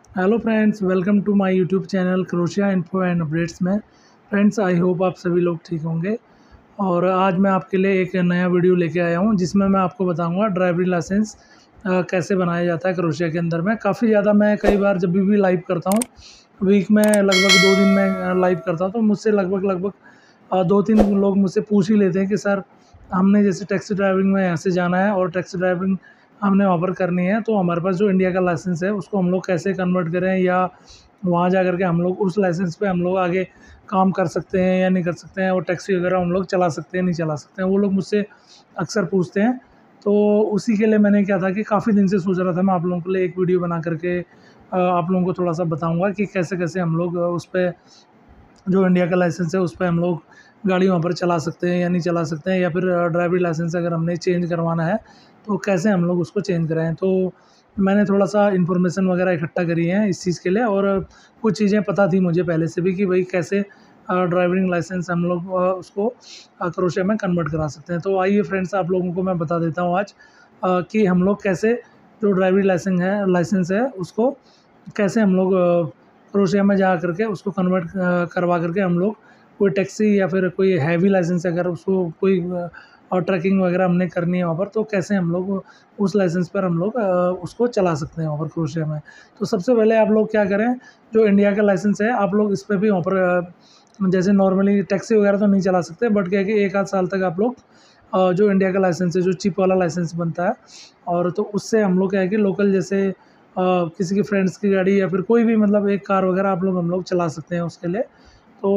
Hello friends, welcome to my YouTube channel crochet info and updates में। Friends, I hope आप सभी लोग ठीक होंगे। और आज मैं आपके लिए एक नया वीडियो लेके आया हूं जिसमें मैं आपको बताऊंगा ड्राइविंग लाइसेंस कैसे बनाया जाता है क्रोशिया के अंदर में। काफ़ी ज़्यादा मैं कई बार जब भी लाइव करता हूं, वीक में लगभग 2 दिन में लाइव करता हूं, तो मुझसे लगभग 2-3 लोग मुझसे पूछ ही लेते हैं कि सर, हमने जैसे टैक्सी ड्राइविंग में यहाँ से जाना है और टैक्सी ड्राइविंग हमने वहाँ पर करनी है, तो हमारे पास जो इंडिया का लाइसेंस है उसको हम लोग कैसे कन्वर्ट करें, या वहाँ जा कर के हम लोग उस लाइसेंस पे हम लोग आगे काम कर सकते हैं या नहीं कर सकते हैं, और टैक्सी वगैरह हम लोग चला सकते हैं नहीं चला सकते हैं, वो लोग मुझसे अक्सर पूछते हैं। तो उसी के लिए मैंने क्या था कि काफ़ी दिन से सोच रहा था मैं आप लोगों के लिए एक वीडियो बना करके आप लोगों को थोड़ा सा बताऊँगा कि कैसे कैसे हम लोग उस पर, जो इंडिया का लाइसेंस है उस पर हम लोग गाड़ी वहाँ पर चला सकते हैं या नहीं चला सकते हैं, या फिर ड्राइविंग लाइसेंस अगर हमने चेंज करवाना है तो कैसे हम लोग उसको चेंज कराएँ। तो मैंने थोड़ा सा इन्फॉर्मेशन वगैरह इकट्ठा करी है इस चीज़ के लिए, और कुछ चीज़ें पता थी मुझे पहले से भी कि भाई कैसे ड्राइविंग लाइसेंस हम लोग उसको क्रोशिया में कन्वर्ट करा सकते हैं। तो आइए फ्रेंड्स, आप लोगों को मैं बता देता हूँ आज कि हम लोग कैसे जो ड्राइविंग लाइसेंस है उसको कैसे हम लोग क्रोशिया में जा करके उसको कन्वर्ट करवा करके हम लोग कोई टैक्सी या फिर कोई हैवी लाइसेंस, अगर उसको कोई और ट्रैकिंग वगैरह हमने करनी है वहाँ पर, तो कैसे हम लोग उस लाइसेंस पर हम लोग उसको चला सकते हैं वहाँ पर क्रोशिया में। तो सबसे पहले आप लोग क्या करें, जो इंडिया का लाइसेंस है आप लोग इस पर भी वहाँ पर जैसे नॉर्मली टैक्सी वगैरह तो नहीं चला सकते, बट क्या है कि 1 आध साल तक आप लोग जो इंडिया का लाइसेंस है, जो चिप वाला लाइसेंस बनता है, और तो उससे हम लोग क्या है कि लोकल जैसे किसी के फ्रेंड्स की गाड़ी या फिर कोई भी मतलब एक कार वगैरह हम लोग चला सकते हैं उसके लिए। तो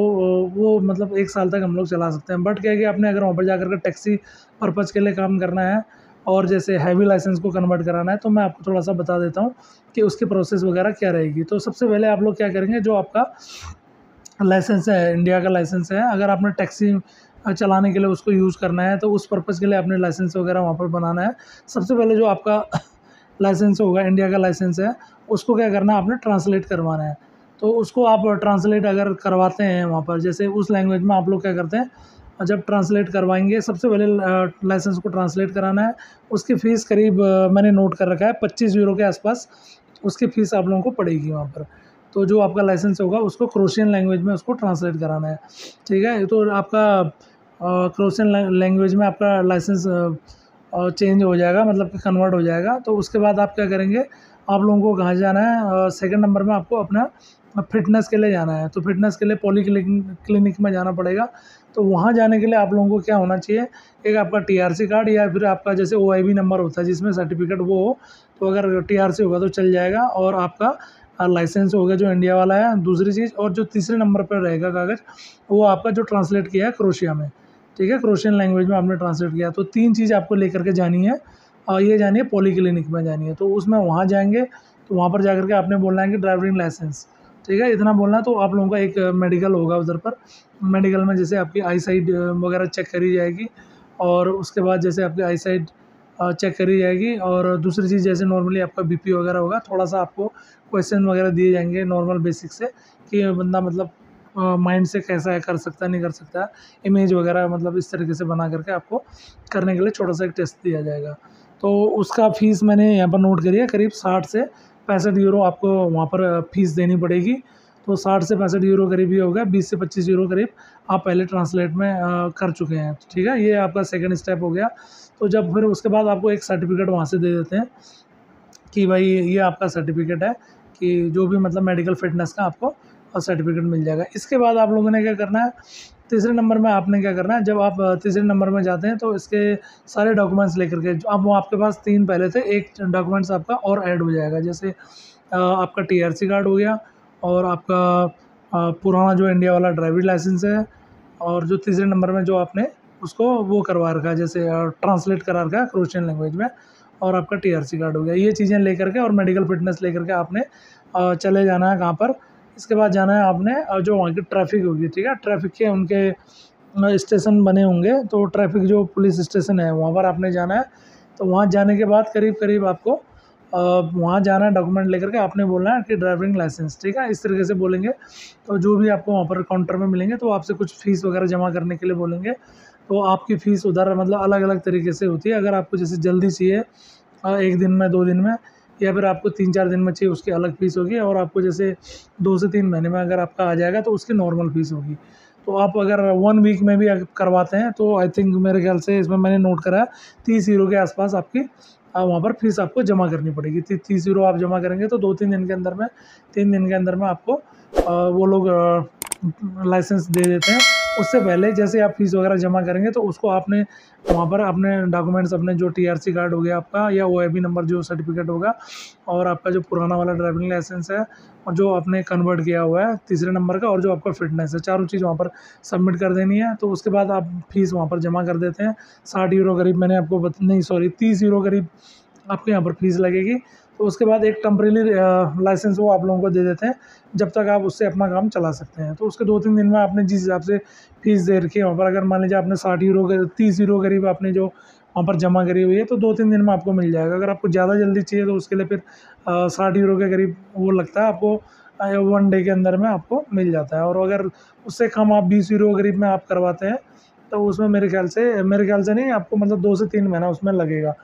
वो मतलब 1 साल तक हम लोग चला सकते हैं। बट क्या है कि आपने अगर वहाँ पर जाकर के टैक्सी पर्पज़ के लिए काम करना है और जैसे हैवी लाइसेंस को कन्वर्ट कराना है, तो मैं आपको थोड़ा-सा बता देता हूँ कि उसकी प्रोसेस वगैरह क्या रहेगी। तो सबसे पहले आप लोग क्या करेंगे, जो आपका लाइसेंस है, इंडिया का लाइसेंस है, अगर आपने टैक्सी चलाने के लिए उसको यूज़ करना है, तो उस पर्पज़ के लिए आपने लाइसेंस वगैरह वहाँ पर बनाना है। सबसे पहले जो आपका लाइसेंस होगा, इंडिया का लाइसेंस है, उसको क्या करना है, आपने ट्रांसलेट करवाना है। तो उसको आप ट्रांसलेट अगर करवाते हैं वहाँ पर, जैसे उस लैंग्वेज में आप लोग क्या करते हैं, जब ट्रांसलेट करवाएँगे सबसे पहले लाइसेंस को ट्रांसलेट कराना है। उसकी फ़ीस करीब मैंने नोट कर रखा है 25 यूरो के आसपास उसकी फ़ीस आप लोगों को पड़ेगी वहाँ पर। तो जो आपका लाइसेंस होगा उसको क्रोशियन लैंग्वेज में उसको ट्रांसलेट कराना है, ठीक है? तो आपका क्रोशियन लैंग्वेज में आपका लाइसेंस चेंज हो जाएगा, मतलब कि कन्वर्ट हो जाएगा। तो उसके बाद आप क्या करेंगे, आप लोगों को कहाँ जाना है, सेकंड नंबर में आपको अपना फ़िटनेस के लिए जाना है। तो फ़िटनेस के लिए क्लिनिक में जाना पड़ेगा। तो वहाँ जाने के लिए आप लोगों को क्या होना चाहिए, एक आपका टीआरसी कार्ड या फिर आपका जैसे ओआईबी नंबर होता है जिसमें सर्टिफिकेट वो हो, तो अगर टीआरसी होगा तो चल जाएगा, और आपका लाइसेंस हो गया जो इंडिया वाला है, दूसरी चीज़। और जो तीसरे नंबर पर रहेगा कागज़, वो आपका जो ट्रांसलेट किया है क्रोशिया में, ठीक है? क्रोशियन लैंग्वेज में आपने ट्रांसलेट किया। तो 3 चीज़ आपको लेकर के जानी है, और ये जानी है पॉलीक्लिनिक में जानी है। तो उसमें वहाँ जाएँगे, तो वहाँ पर जाकर के आपने बोलना है कि ड्राइविंग लाइसेंस, ठीक है? इतना बोलना है। तो आप लोगों का एक मेडिकल होगा उधर पर, मेडिकल में जैसे आपकी आई साइट वगैरह चेक करी जाएगी, और उसके बाद जैसे आपकी आई साइट चेक करी जाएगी, और दूसरी चीज़ जैसे नॉर्मली आपका बीपी वगैरह होगा, थोड़ा-सा आपको क्वेश्चन वगैरह दिए जाएँगे नॉर्मल बेसिक से, कि ये बंदा मतलब माइंड से कैसा है, कर सकता है, नहीं कर सकता है। इमेज वगैरह मतलब इस तरीके से बना करके आपको करने के लिए छोटा-सा एक टेस्ट दिया जाएगा। तो उसका फ़ीस मैंने यहाँ पर नोट करी है, करीब 60 से 65 यूरो आपको वहाँ पर फ़ीस देनी पड़ेगी। तो 60 से 65 यूरो करीब ये हो गया, 20 से 25 यूरो करीब आप पहले ट्रांसलेट में कर चुके हैं, ठीक है? ये आपका सेकंड स्टेप हो गया। तो जब फिर उसके बाद आपको एक सर्टिफिकेट वहाँ से दे देते हैं कि भाई ये आपका सर्टिफिकेट है, कि जो भी मतलब मेडिकल फ़िटनेस का आपको सर्टिफिकेट मिल जाएगा। इसके बाद आप लोगों ने क्या करना है, तीसरे नंबर में आपने क्या करना है, जब आप तीसरे नंबर में जाते हैं तो इसके सारे डॉक्यूमेंट्स लेकर के, जो अब वो आपके पास 3 पहले थे, एक डॉक्यूमेंट्स आपका और ऐड हो जाएगा। जैसे आपका टीआरसी कार्ड हो गया, और आपका पुराना जो इंडिया वाला ड्राइविंग लाइसेंस है, और जो तीसरे नंबर में जो आपने उसको वो करवा रखा है, जैसे ट्रांसलेट करा रखा है क्रोशियन लैंग्वेज में, और आपका टीआरसी कार्ड हो गया। ये चीज़ें लेकर के और मेडिकल फ़िटनेस लेकर के आपने चले जाना है कहाँ पर, इसके बाद जाना है आपने जो वहाँ की ट्रैफ़िक होगी, ठीक है? ट्रैफ़िक के उनके स्टेशन बने होंगे, तो ट्रैफ़िक जो पुलिस स्टेशन है वहाँ पर आपने जाना है। तो वहाँ जाने के बाद करीब-करीब आपको वहाँ जाना है, डॉक्यूमेंट लेकर के आपने बोलना है कि ड्राइविंग लाइसेंस, ठीक है? इस तरीके से बोलेंगे, तो जो भी आपको वहाँ पर काउंटर में मिलेंगे, तो आपसे कुछ फ़ीस वगैरह जमा करने के लिए बोलेंगे। तो आपकी फ़ीस उधर मतलब अलग-अलग तरीके से होती है। अगर आपको जैसे जल्दी चाहिए 1 दिन में, 2 दिन में, या फिर आपको 3-4 दिन में चाहिए उसकी अलग फ़ीस होगी, और आपको जैसे 2 से 3 महीने में अगर आपका आ जाएगा तो उसकी नॉर्मल फ़ीस होगी। तो आप अगर 1 वीक में भी करवाते हैं तो आई थिंक मेरे ख्याल से इसमें मैंने नोट करा है 30 यूरो के आसपास आपकी वहाँ पर फ़ीस आपको जमा करनी पड़ेगी। 30 यूरो आप जमा करेंगे तो 2-3 दिन के अंदर में 3 दिन के अंदर में आपको वो लोग लाइसेंस दे देते हैं। उससे पहले जैसे आप फ़ीस वगैरह जमा करेंगे तो उसको आपने वहाँ पर अपने डॉक्यूमेंट्स, अपने जो टीआरसी कार्ड हो गया आपका, या ओआईबी नंबर जो सर्टिफिकेट होगा, और आपका जो पुराना वाला ड्राइविंग लाइसेंस है, और जो आपने कन्वर्ट किया हुआ है तीसरे नंबर का, और जो आपका फिटनेस है, चारों चीज़ वहाँ पर सबमिट कर देनी है। तो उसके बाद आप फ़ीस वहाँ पर जमा कर देते हैं। 60 यूरो करीब मैंने आपको 30 यूरो करीब आपके यहाँ पर फ़ीस लगेगी। तो उसके बाद एक टेम्परेरी लाइसेंस वो आप लोगों को दे देते हैं, जब तक आप उससे अपना काम चला सकते हैं। तो उसके 2-3 दिन में आपने जिस हिसाब से फ़ीस दे रखी है वहाँ पर, अगर मान लीजिए आपने 60 यूरो 30 यूरो करीब आपने जो वहाँ पर जमा करी हुई है, तो 2-3 दिन में आपको मिल जाएगा। अगर आपको ज़्यादा जल्दी चाहिए तो उसके लिए फिर 60 यूरो के करीब वो लगता है आपको, 1 डे के अंदर में आपको मिल जाता है। और अगर उससे कम आप 20 यूरो करीब में आप करवाते हैं तो उसमें मेरे ख्याल से नहीं, आपको मतलब 2 से 3 महीना उसमें लगेगा।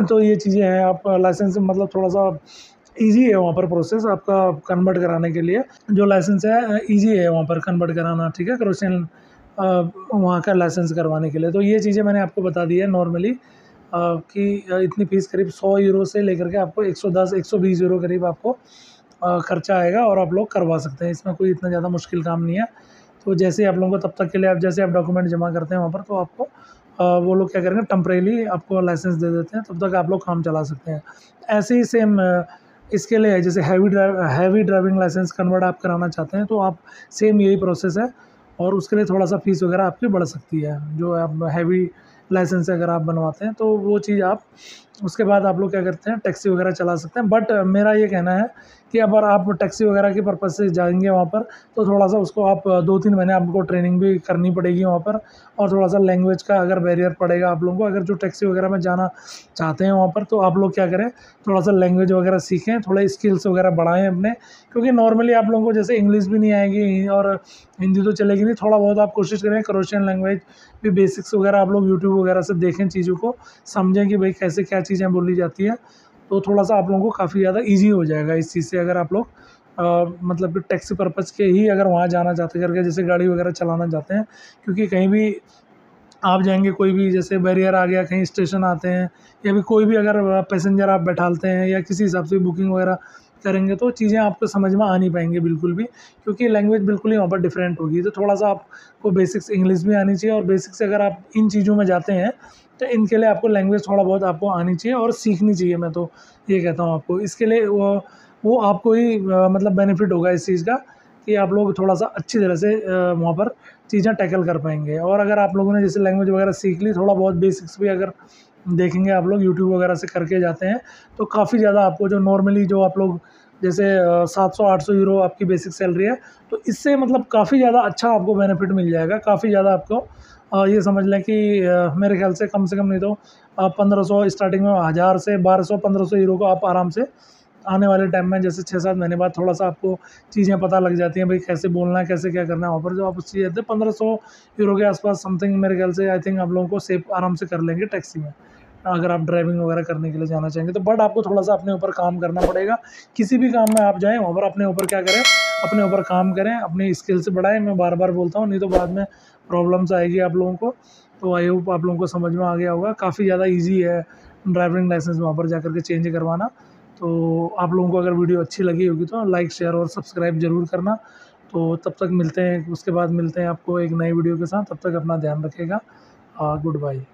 तो ये चीज़ें हैं। आप लाइसेंस मतलब थोड़ा-सा ईज़ी है वहाँ पर प्रोसेस आपका कन्वर्ट कराने के लिए। जो लाइसेंस है ईज़ी है वहाँ पर कन्वर्ट कराना, ठीक है, क्रोशियन वहाँ का लाइसेंस करवाने के लिए। तो ये चीज़ें मैंने आपको बता दी है नॉर्मली, कि इतनी फ़ीस करीब 100 यूरो से लेकर के आपको 110-120 यूरो करीब आपको खर्चा आएगा, और आप लोग करवा सकते हैं। इसमें कोई इतना ज़्यादा मुश्किल काम नहीं है। तो जैसे ही आप लोगों को, तब तक के लिए आप जैसे आप डॉक्यूमेंट जमा करते हैं वहाँ पर, तो आपको वो लोग क्या करेंगे, टेम्परेरी आपको लाइसेंस दे देते हैं, तब तक आप लोग काम चला सकते हैं। ऐसे ही सेम इसके लिए है, जैसे हैवी ड्राइविंग लाइसेंस कन्वर्ट आप कराना चाहते हैं तो आप सेम यही प्रोसेस है, और उसके लिए थोड़ा-सा फ़ीस वगैरह आपकी बढ़ सकती है। जो आप हैवी लाइसेंस अगर आप बनवाते हैं तो वो चीज़ आप उसके बाद आप लोग क्या करते हैं, टैक्सी वगैरह चला सकते हैं। बट मेरा ये कहना है कि अगर आप टैक्सी वगैरह के पर्पज़ से जाएँगे वहाँ पर, तो थोड़ा-सा उसको आप 2-3 महीने आपको ट्रेनिंग भी करनी पड़ेगी वहाँ पर, और थोड़ा-सा लैंग्वेज का अगर बैरियर पड़ेगा आप लोगों को। अगर जो टैक्सी वगैरह में जाना चाहते हैं वहाँ पर, तो आप लोग क्या करें, थोड़ा-सा लैंग्वेज वगैरह सीखें, थोड़े स्किल्स वगैरह बढ़ाएँ अपने, क्योंकि नॉर्मली आप लोगों को जैसे इंग्लिश भी नहीं आएगी और हिंदी तो चलेगी नहीं। थोड़ा बहुत आप कोशिश करें क्रोशियन लैंग्वेज भी, बेसिक्स वगैरह आप लोग यूट्यूब वगैरह से देखें, चीज़ों को समझें कि भाई कैसे क्या चीज़ें बोली जाती है। तो थोड़ा-सा आप लोगों को काफ़ी ज़्यादा ईज़ी हो जाएगा इस चीज़ से, अगर आप लोग मतलब कि टैक्सी पर्पज़ के ही अगर वहाँ जाना चाहते करके, जैसे गाड़ी वगैरह चलाना चाहते हैं। क्योंकि कहीं भी आप जाएँगे, कोई भी जैसे बैरियर आ गया, कहीं स्टेशन आते हैं, या फिर कोई भी अगर पैसेंजर आप बैठालते हैं या किसी हिसाब से बुकिंग वगैरह करेंगे, तो चीज़ें आपको समझ में आ नहीं पाएँगी बिल्कुल भी, क्योंकि लैंग्वेज बिल्कुल ही वहाँ पर डिफरेंट होगी। तो थोड़ा-सा आपको बेसिक्स इंग्लिश भी आनी चाहिए, और बेसिक से अगर आप इन चीज़ों में जाते हैं, तो इनके लिए आपको लैंग्वेज थोड़ा बहुत आपको आनी चाहिए और सीखनी चाहिए। मैं तो ये कहता हूँ आपको, इसके लिए वो आपको ही मतलब बेनिफिट होगा इस चीज़ का, कि आप लोग थोड़ा-सा अच्छी तरह से वहाँ पर चीज़ें टैकल कर पाएँगे। और अगर आप लोगों ने जैसे लैंग्वेज वगैरह सीख ली, थोड़ा बहुत बेसिक्स भी अगर देखेंगे आप लोग यूट्यूब वगैरह से करके जाते हैं, तो काफ़ी ज़्यादा आपको जो नॉर्मली जो आप लोग जैसे 700-800 यूरो आपकी बेसिक सैलरी है, तो इससे मतलब काफ़ी ज़्यादा अच्छा आपको बेनिफिट मिल जाएगा। काफ़ी ज़्यादा आपको ये समझ लें कि मेरे ख़्याल से कम नहीं तो 1500 स्टार्टिंग में, 1000 से 1200-1500 यूरो को आप आराम से आने वाले टाइम में, जैसे 6-7 महीने बाद थोड़ा-सा आपको चीज़ें पता लग जाती हैं, भाई कैसे बोलना है, कैसे क्या करना है वहाँ पर, जो आप उस चीज़ 1500 यूरो के आसपास समथिंग मेरे ख्याल से आई थिंक आप लोगों को सेव आराम से कर लेंगे टैक्सी में, अगर आप ड्राइविंग वगैरह करने के लिए जाना चाहेंगे तो। बट आपको थोड़ा-सा अपने ऊपर काम करना पड़ेगा। किसी भी काम में आप जाएँ वहाँ पर अपने ऊपर क्या करें, अपने ऊपर काम करें, अपनी स्किल्स बढ़ाएँ। मैं बार-बार बोलता हूँ, नहीं तो बाद में प्रॉब्लम्स आएगी आप लोगों को। तो आई होप आप लोगों को समझ में आ गया होगा। काफ़ी ज़्यादा ईज़ी है ड्राइविंग लाइसेंस वहाँ पर जाकर के चेंज करवाना। तो आप लोगों को अगर वीडियो अच्छी लगी होगी तो लाइक, शेयर और सब्सक्राइब ज़रूर करना। तो तब तक मिलते हैं, उसके बाद मिलते हैं आपको एक नई वीडियो के साथ। तब तक अपना ध्यान रखिएगा। Good bye.